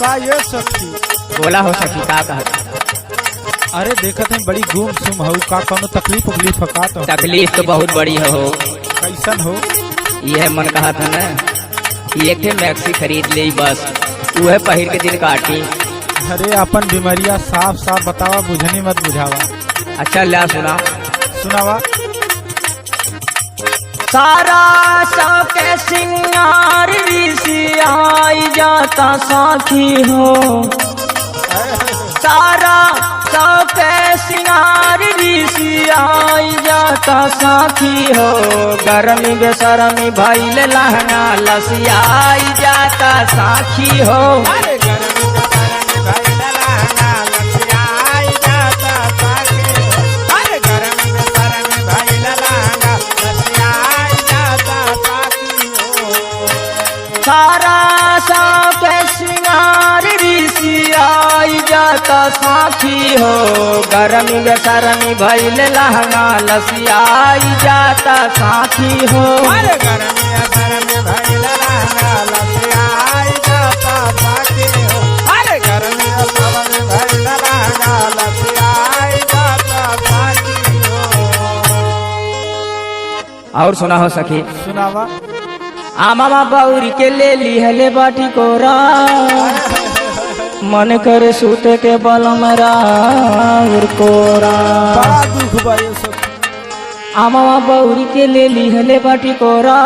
का ये सखी। बोला हो सखी का कहत। अरे देखत है बड़ी गुम सुम हो का कोनो तकलीफ उकलीफ का तो तकलीफ तो बहुत बड़ी हो। कैसन हो? यह मन कहा था ना कि एक मैक्सी खरीद ले बस वह पहिर के दिन काटी। अरे अपन बीमारिया साफ साफ बतावा, बुझनी मत बुझावा। अच्छा ला सुना सुनावा। सारा सबके सिंगार ऋषि आई जाता साखी हो। सारा सबके सिंगार ऋषि आई जाता साखी हो। गरमी बेसरमी भइल लहंगा लसियाई जाता साखी हो। सारा सबके सिंगार ऋषि आई जाता साखी हो। गरमी बेसरमी भइल लहंगा लसियाई जाता साखी हो। और सुना हो सखी। सुनावा। आमा बौरी के ले ली हले बाटी कोरा। मन करे सूते के बलम राउर कोरा। बड़ा दुख बा ये सखी। आमा बौरी के ले ली हले बाटी कोरा।